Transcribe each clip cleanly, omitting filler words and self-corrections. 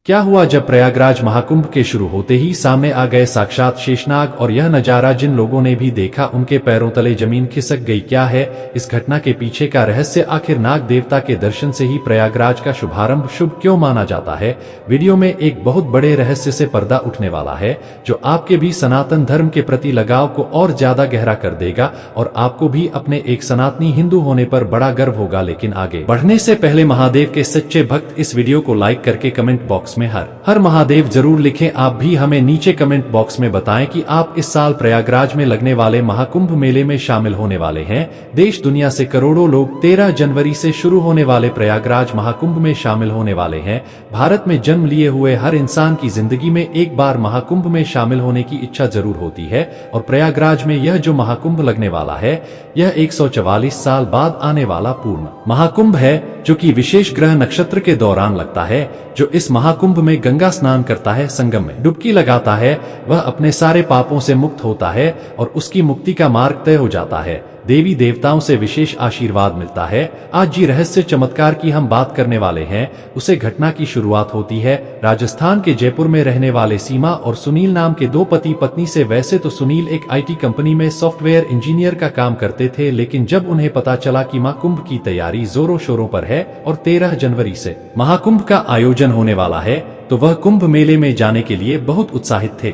क्या हुआ जब प्रयागराज महाकुंभ के शुरू होते ही सामने आ गए साक्षात शेषनाग, और यह नजारा जिन लोगों ने भी देखा उनके पैरों तले जमीन खिसक गई। क्या है इस घटना के पीछे का रहस्य? आखिर नाग देवता के दर्शन से ही प्रयागराज का शुभारंभ शुभ क्यों माना जाता है? वीडियो में एक बहुत बड़े रहस्य से पर्दा उठने वाला है जो आपके भी सनातन धर्म के प्रति लगाव को और ज्यादा गहरा कर देगा और आपको भी अपने एक सनातनी हिंदू होने पर बड़ा गर्व होगा। लेकिन आगे बढ़ने से पहले महादेव के सच्चे भक्त इस वीडियो को लाइक करके कमेंट बॉक्स में हर महादेव जरूर लिखें। आप भी हमें नीचे कमेंट बॉक्स में बताएं कि आप इस साल प्रयागराज में लगने वाले महाकुंभ मेले में शामिल होने वाले हैं। देश दुनिया से करोड़ों लोग 13 जनवरी से शुरू होने वाले प्रयागराज महाकुंभ में शामिल होने वाले हैं। भारत में जन्म लिए हुए हर इंसान की जिंदगी में एक बार महाकुंभ में शामिल होने की इच्छा जरूर होती है और प्रयागराज में यह जो महाकुंभ लगने वाला है यह 144 साल बाद आने वाला पूर्ण महाकुंभ है जो कि विशेष ग्रह नक्षत्र के दौरान लगता है। जो इस महाकुंभ में गंगा स्नान करता है, संगम में डुबकी लगाता है, वह अपने सारे पापों से मुक्त होता है और उसकी मुक्ति का मार्ग तय हो जाता है। देवी देवताओं से विशेष आशीर्वाद मिलता है। आज जी रहस्य चमत्कार की हम बात करने वाले हैं। उसे घटना की शुरुआत होती है राजस्थान के जयपुर में रहने वाले सीमा और सुनील नाम के दो पति पत्नी से। वैसे तो सुनील एक IT कंपनी में सॉफ्टवेयर इंजीनियर का काम करते थे, लेकिन जब उन्हें पता चला कि महाकुंभ की तैयारी जोरों शोरों पर है और 13 जनवरी से महाकुंभ का आयोजन होने वाला है तो वह कुंभ मेले में जाने के लिए बहुत उत्साहित थे,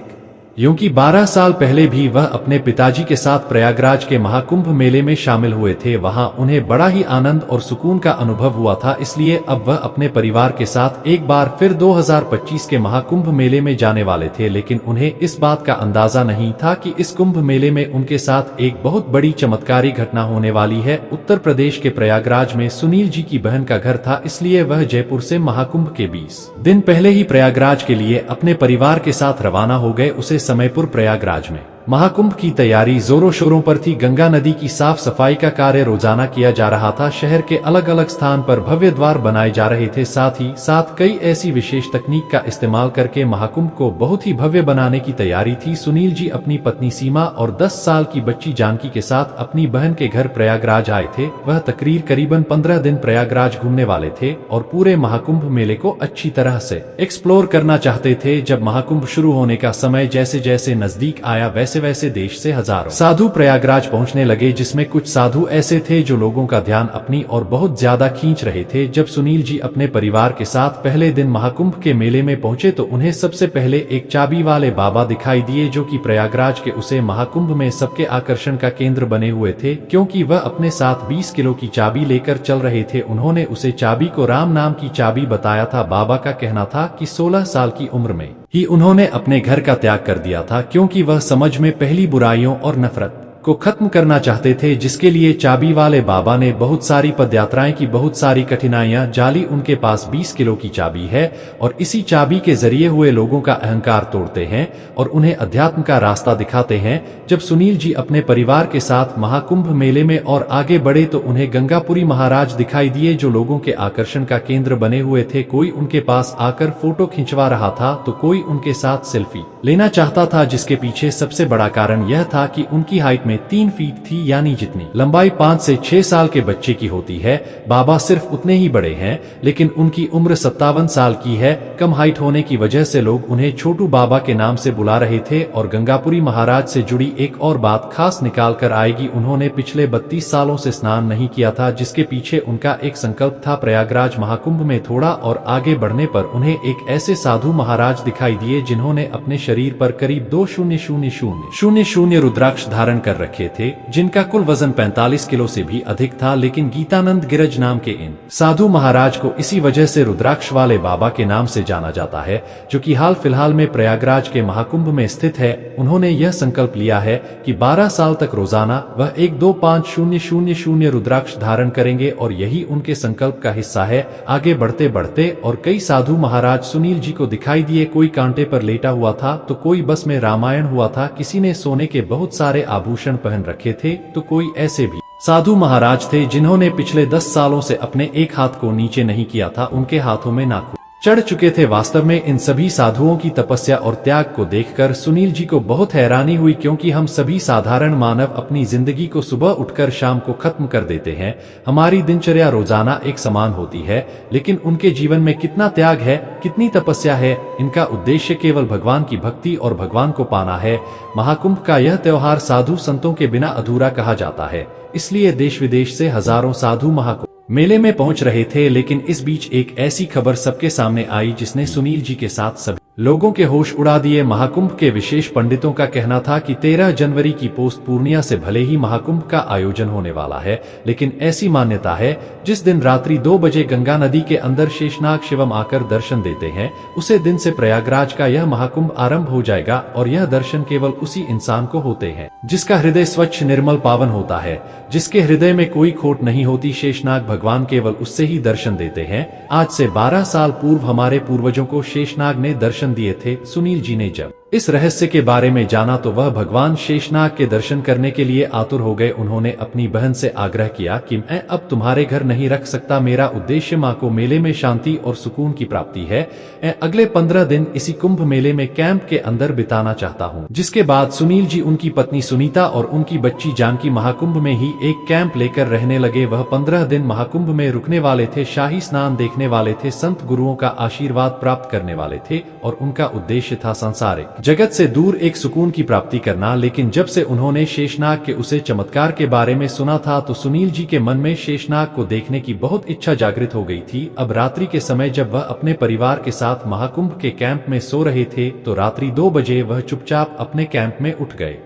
क्योंकि 12 साल पहले भी वह अपने पिताजी के साथ प्रयागराज के महाकुंभ मेले में शामिल हुए थे। वहां उन्हें बड़ा ही आनंद और सुकून का अनुभव हुआ था, इसलिए अब वह अपने परिवार के साथ एक बार फिर 2025 के महाकुंभ मेले में जाने वाले थे। लेकिन उन्हें इस बात का अंदाजा नहीं था कि इस कुंभ मेले में उनके साथ एक बहुत बड़ी चमत्कारी घटना होने वाली है। उत्तर प्रदेश के प्रयागराज में सुनील जी की बहन का घर था, इसलिए वह जयपुर से महाकुंभ के 20 दिन पहले ही प्रयागराज के लिए अपने परिवार के साथ रवाना हो गए। उसे समयपुर प्रयागराज में महाकुंभ की तैयारी जोरों शोरों पर थी। गंगा नदी की साफ सफाई का कार्य रोजाना किया जा रहा था। शहर के अलग अलग स्थान पर भव्य द्वार बनाए जा रहे थे। साथ ही साथ कई ऐसी विशेष तकनीक का इस्तेमाल करके महाकुंभ को बहुत ही भव्य बनाने की तैयारी थी। सुनील जी अपनी पत्नी सीमा और 10 साल की बच्ची जानकी के साथ अपनी बहन के घर प्रयागराज आए थे। वह तकरीर करीबन 15 दिन प्रयागराज घूमने वाले थे और पूरे महाकुंभ मेले को अच्छी तरह से एक्सप्लोर करना चाहते थे। जब महाकुंभ शुरू होने का समय जैसे जैसे नजदीक आया वैसे देश से हजारों साधु प्रयागराज पहुंचने लगे, जिसमें कुछ साधु ऐसे थे जो लोगों का ध्यान अपनी ओर बहुत ज्यादा खींच रहे थे। जब सुनील जी अपने परिवार के साथ पहले दिन महाकुंभ के मेले में पहुंचे तो उन्हें सबसे पहले एक चाबी वाले बाबा दिखाई दिए जो कि प्रयागराज के उसे महाकुंभ में सबके आकर्षण का केंद्र बने हुए थे, क्योंकि वह अपने साथ 20 किलो की चाबी लेकर चल रहे थे। उन्होंने उसे चाबी को राम नाम की चाबी बताया था। बाबा का कहना था कि 16 साल की उम्र में ही उन्होंने अपने घर का त्याग कर दिया था, क्योंकि वह समझ में पहली बुराइयों और नफरत को खत्म करना चाहते थे, जिसके लिए चाबी वाले बाबा ने बहुत सारी पदयात्राएं की, बहुत सारी कठिनाइयां जाली। उनके पास 20 किलो की चाबी है और इसी चाबी के जरिए हुए लोगों का अहंकार तोड़ते हैं और उन्हें अध्यात्म का रास्ता दिखाते हैं। जब सुनील जी अपने परिवार के साथ महाकुंभ मेले में और आगे बढ़े तो उन्हें गंगापुरी महाराज दिखाई दिए जो लोगों के आकर्षण का केंद्र बने हुए थे। कोई उनके पास आकर फोटो खिंचवा रहा था तो कोई उनके साथ सेल्फी लेना चाहता था, जिसके पीछे सबसे बड़ा कारण यह था कि उनकी हाइट में 3 फीट थी, यानी जितनी लंबाई 5 से 6 साल के बच्चे की होती है। बाबा सिर्फ उतने ही बड़े हैं, लेकिन उनकी उम्र 57 साल की है। कम हाइट होने की वजह से लोग उन्हें छोटू बाबा के नाम से बुला रहे थे। और गंगापुरी महाराज से जुड़ी एक और बात खास निकाल कर आएगी। उन्होंने पिछले 32 सालों से स्नान नहीं किया था, जिसके पीछे उनका एक संकल्प था। प्रयागराज महाकुंभ में थोड़ा और आगे बढ़ने पर उन्हें एक ऐसे साधु महाराज दिखाई दिए जिन्होंने अपने शरीर पर करीब 2000 रुद्राक्ष धारण कर रखे थे, जिनका कुल वजन 45 किलो से भी अधिक था। लेकिन गीतानंद गिरज नाम के इन साधु महाराज को इसी वजह से रुद्राक्ष वाले बाबा के नाम से जाना जाता है, जो कि हाल फिलहाल में प्रयागराज के महाकुंभ में स्थित है। उन्होंने यह संकल्प लिया है कि 12 साल तक रोजाना वह 12500 रुद्राक्ष धारण करेंगे और यही उनके संकल्प का हिस्सा है। आगे बढ़ते बढ़ते और कई साधु महाराज सुनील जी को दिखाई दिए। कोई कांटे पर लेटा हुआ था तो कोई बस में रामायण हुआ था, किसी ने सोने के बहुत सारे आभूषण पहन रखे थे तो कोई ऐसे भी साधु महाराज थे जिन्होंने पिछले 10 सालों से अपने एक हाथ को नीचे नहीं किया था। उनके हाथों में नाखून चढ़ चुके थे। वास्तव में इन सभी साधुओं की तपस्या और त्याग को देखकर सुनील जी को बहुत हैरानी हुई, क्योंकि हम सभी साधारण मानव अपनी जिंदगी को सुबह उठकर शाम को खत्म कर देते हैं। हमारी दिनचर्या रोजाना एक समान होती है, लेकिन उनके जीवन में कितना त्याग है, कितनी तपस्या है। इनका उद्देश्य केवल भगवान की भक्ति और भगवान को पाना है। महाकुंभ का यह त्योहार साधु संतों के बिना अधूरा कहा जाता है, इसलिए देश विदेश से हजारों साधु महाकुंभ मेले में पहुंच रहे थे। लेकिन इस बीच एक ऐसी खबर सबके सामने आई जिसने सुनील जी के साथ सभी लोगों के होश उड़ा दिए। महाकुंभ के विशेष पंडितों का कहना था कि 13 जनवरी की पोस्ट पूर्णिया से भले ही महाकुंभ का आयोजन होने वाला है, लेकिन ऐसी मान्यता है जिस दिन रात्रि 2 बजे गंगा नदी के अंदर शेषनाग शिवम आकर दर्शन देते हैं, उसे दिन से प्रयागराज का यह महाकुंभ आरंभ हो जाएगा। और यह दर्शन केवल उसी इंसान को होते हैं जिसका हृदय स्वच्छ निर्मल पावन होता है, जिसके हृदय में कोई खोट नहीं होती। शेषनाग भगवान केवल उससे ही दर्शन देते हैं। आज से 12 साल पूर्व हमारे पूर्वजों को शेषनाग ने दर्शन दिए थे। सुनील जी ने जब इस रहस्य के बारे में जाना तो वह भगवान शेषनाग के दर्शन करने के लिए आतुर हो गए। उन्होंने अपनी बहन से आग्रह किया कि मैं अब तुम्हारे घर नहीं रख सकता, मेरा उद्देश्य माँ को मेले में शांति और सुकून की प्राप्ति है। मैं अगले 15 दिन इसी कुंभ मेले में कैंप के अंदर बिताना चाहता हूँ। जिसके बाद सुनील जी, उनकी पत्नी सुनीता और उनकी बच्ची जानकी महाकुंभ में ही एक कैंप लेकर रहने लगे। वह 15 दिन महाकुंभ में रुकने वाले थे, शाही स्नान देखने वाले थे, संत गुरुओं का आशीर्वाद प्राप्त करने वाले थे और उनका उद्देश्य था सांसारिक जगत से दूर एक सुकून की प्राप्ति करना। लेकिन जब से उन्होंने शेषनाग के उसे चमत्कार के बारे में सुना था तो सुनील जी के मन में शेषनाग को देखने की बहुत इच्छा जागृत हो गई थी। अब रात्रि के समय जब वह अपने परिवार के साथ महाकुंभ के कैंप में सो रहे थे तो रात्रि 2 बजे वह चुपचाप अपने कैंप में उठ गए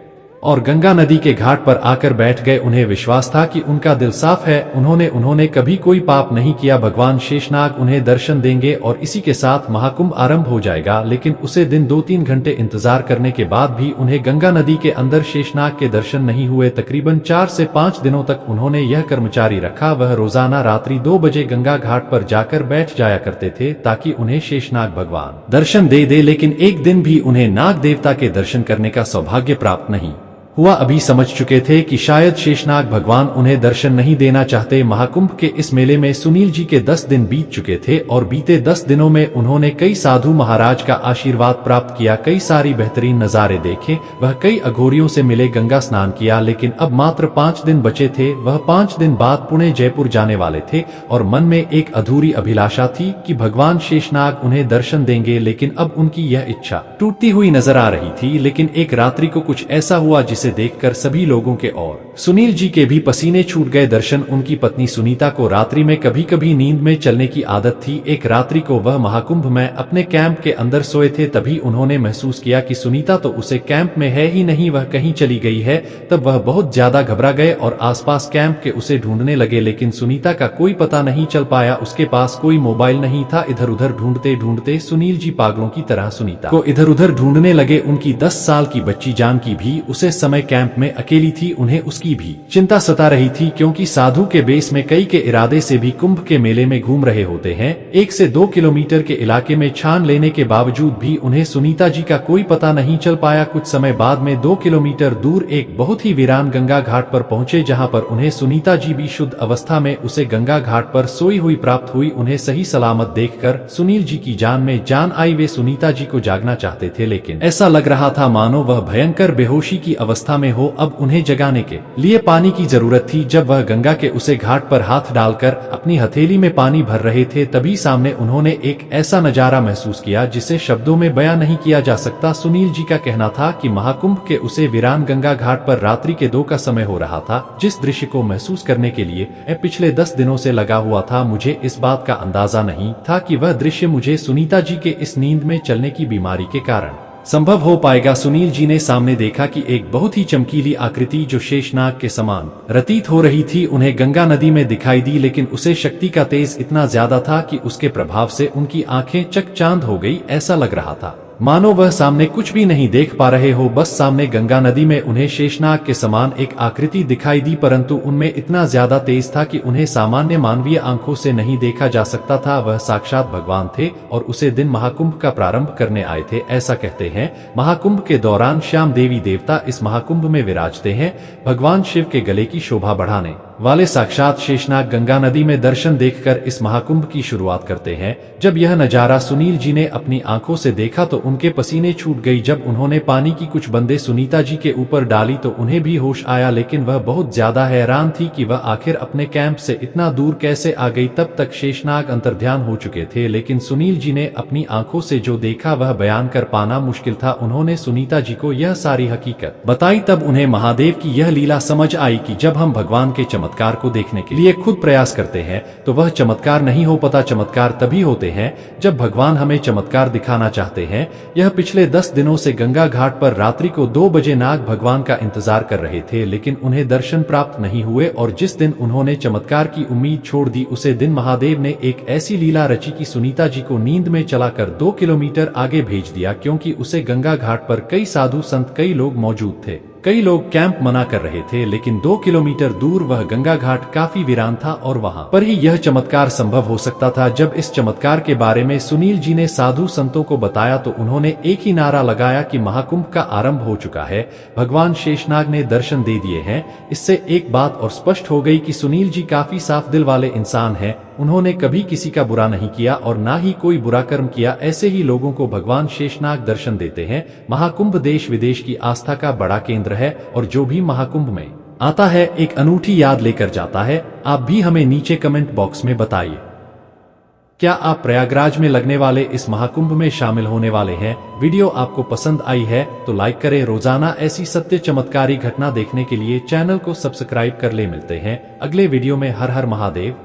और गंगा नदी के घाट पर आकर बैठ गए। उन्हें विश्वास था कि उनका दिल साफ है, उन्होंने कभी कोई पाप नहीं किया। भगवान शेषनाग उन्हें दर्शन देंगे और इसी के साथ महाकुंभ आरंभ हो जाएगा। लेकिन उसे दिन 2-3 घंटे इंतजार करने के बाद भी उन्हें गंगा नदी के अंदर शेषनाग के दर्शन नहीं हुए। तकरीबन 4 से 5 दिनों तक उन्होंने यह कर्मचारी रखा। वह रोजाना रात्रि 2 बजे गंगा घाट पर जाकर बैठ जाया करते थे ताकि उन्हें शेषनाग भगवान दर्शन दे। लेकिन एक दिन भी उन्हें नाग देवता के दर्शन करने का सौभाग्य प्राप्त नहीं हुआ। अभी समझ चुके थे कि शायद शेषनाग भगवान उन्हें दर्शन नहीं देना चाहते। महाकुंभ के इस मेले में सुनील जी के 10 दिन बीत चुके थे और बीते 10 दिनों में उन्होंने कई साधु महाराज का आशीर्वाद प्राप्त किया, कई सारी बेहतरीन नजारे देखे, वह कई अघोरियों से मिले, गंगा स्नान किया। लेकिन अब मात्र 5 दिन बचे थे। वह 5 दिन बाद पुणे जयपुर जाने वाले थे और मन में एक अधूरी अभिलाषा थी कि भगवान शेषनाग उन्हें दर्शन देंगे। लेकिन अब उनकी यह इच्छा टूटती हुई नजर आ रही थी। लेकिन एक रात्रि को कुछ ऐसा हुआ जिसे देखकर सभी लोगों के और सुनील जी के भी पसीने छूट गए। दर्शन उनकी पत्नी सुनीता को रात्रि में कभी कभी नींद में चलने की आदत थी। एक रात्रि को वह महाकुंभ में अपने कैंप के अंदर सोए थे, तभी उन्होंने महसूस किया कि सुनीता तो उसे कैंप में है ही नहीं, वह कहीं चली गई है। तब वह बहुत ज्यादा घबरा गए और आसपास कैंप के उसे ढूंढने लगे, लेकिन सुनीता का कोई पता नहीं चल पाया। उसके पास कोई मोबाइल नहीं था। इधर उधर ढूंढते ढूंढते सुनील जी पागलों की तरह सुनीता को इधर उधर ढूंढने लगे। उनकी 10 साल की बच्ची जानकी भी उसे समय कैंप में अकेली थी। उन्हें उसकी भी चिंता सता रही थी, क्योंकि साधु के बेस में कई के इरादे से भी कुंभ के मेले में घूम रहे होते हैं। 1 से 2 किलोमीटर के इलाके में छान लेने के बावजूद भी उन्हें सुनीता जी का कोई पता नहीं चल पाया। कुछ समय बाद में 2 किलोमीटर दूर एक बहुत ही वीरान गंगा घाट पर पहुंचे, जहां पर उन्हें सुनीता जी भी शुद्ध अवस्था में उसे गंगा घाट पर सोई हुई प्राप्त हुई। उन्हें सही सलामत देखकर सुनील जी की जान में जान आई। वे सुनीता जी को जागना चाहते थे, लेकिन ऐसा लग रहा था मानो वह भयंकर बेहोशी की अवस्था में हो। अब उन्हें जगाने के लिए पानी की जरूरत थी। जब वह गंगा के उसे घाट पर हाथ डालकर अपनी हथेली में पानी भर रहे थे, तभी सामने उन्होंने एक ऐसा नजारा महसूस किया जिसे शब्दों में बयां नहीं किया जा सकता। सुनील जी का कहना था कि महाकुंभ के उसे वीरान गंगा घाट पर रात्रि के 2 का समय हो रहा था। जिस दृश्य को महसूस करने के लिए मैं पिछले 10 दिनों से लगा हुआ था, मुझे इस बात का अंदाजा नहीं था कि वह दृश्य मुझे सुनीता जी के इस नींद में चलने की बीमारी के कारण संभव हो पाएगा। सुनील जी ने सामने देखा कि एक बहुत ही चमकीली आकृति जो शेषनाग के समान प्रतीत हो रही थी उन्हें गंगा नदी में दिखाई दी। लेकिन उसे शक्ति का तेज इतना ज्यादा था कि उसके प्रभाव से उनकी आंखें चकचांद हो गई। ऐसा लग रहा था मानो वह सामने कुछ भी नहीं देख पा रहे हो। बस सामने गंगा नदी में उन्हें शेषनाग के समान एक आकृति दिखाई दी, परंतु उनमें इतना ज्यादा तेज था कि उन्हें सामान्य मानवीय आंखों से नहीं देखा जा सकता था। वह साक्षात भगवान थे और उसे दिन महाकुंभ का प्रारंभ करने आए थे। ऐसा कहते हैं महाकुंभ के दौरान श्याम देवी देवता इस महाकुंभ में विराजते हैं, भगवान शिव के गले की शोभा बढ़ाने। वाले साक्षात शेषनाग गंगा नदी में दर्शन देखकर इस महाकुंभ की शुरुआत करते हैं। जब यह नजारा सुनील जी ने अपनी आंखों से देखा तो उनके पसीने छूट गई। जब उन्होंने पानी की कुछ बूंदें सुनीता जी के ऊपर डाली तो उन्हें भी होश आया, लेकिन वह बहुत ज्यादा हैरान थी कि वह आखिर अपने कैंप से इतना दूर कैसे आ गई। तब तक शेषनाग अंतर्ध्यान हो चुके थे, लेकिन सुनील जी ने अपनी आंखों से जो देखा वह बयान कर पाना मुश्किल था। उन्होंने सुनीता जी को यह सारी हकीकत बताई। तब उन्हें महादेव की यह लीला समझ आई कि जब हम भगवान के चमत्कार को देखने के लिए खुद प्रयास करते हैं तो वह चमत्कार नहीं हो पाता। चमत्कार तभी होते हैं जब भगवान हमें चमत्कार दिखाना चाहते हैं। यह पिछले 10 दिनों से गंगा घाट पर रात्रि को 2 बजे नाग भगवान का इंतजार कर रहे थे, लेकिन उन्हें दर्शन प्राप्त नहीं हुए और जिस दिन उन्होंने चमत्कार की उम्मीद छोड़ दी उसे दिन महादेव ने एक ऐसी लीला रची कि सुनीता जी को नींद में चलाकर 2 किलोमीटर आगे भेज दिया, क्योंकि उसे गंगा घाट पर कई साधु संत कई लोग मौजूद थे। कई लोग कैंप मना कर रहे थे, लेकिन 2 किलोमीटर दूर वह गंगा घाट काफी वीरान था और वहां पर ही यह चमत्कार संभव हो सकता था। जब इस चमत्कार के बारे में सुनील जी ने साधु संतों को बताया तो उन्होंने एक ही नारा लगाया कि महाकुंभ का आरंभ हो चुका है, भगवान शेषनाग ने दर्शन दे दिए हैं। इससे एक बात और स्पष्ट हो गई कि सुनील जी काफी साफ दिल वाले इंसान हैं। उन्होंने कभी किसी का बुरा नहीं किया और ना ही कोई बुरा कर्म किया। ऐसे ही लोगों को भगवान शेषनाग दर्शन देते हैं। महाकुंभ देश विदेश की आस्था का बड़ा केंद्र है और जो भी महाकुंभ में आता है एक अनूठी याद लेकर जाता है। आप भी हमें नीचे कमेंट बॉक्स में बताइए, क्या आप प्रयागराज में लगने वाले इस महाकुंभ में शामिल होने वाले हैं? वीडियो आपको पसंद आई है तो लाइक करें। रोजाना ऐसी सत्य चमत्कारी घटना देखने के लिए चैनल को सब्सक्राइब कर ले। मिलते हैं अगले वीडियो में। हर हर महादेव।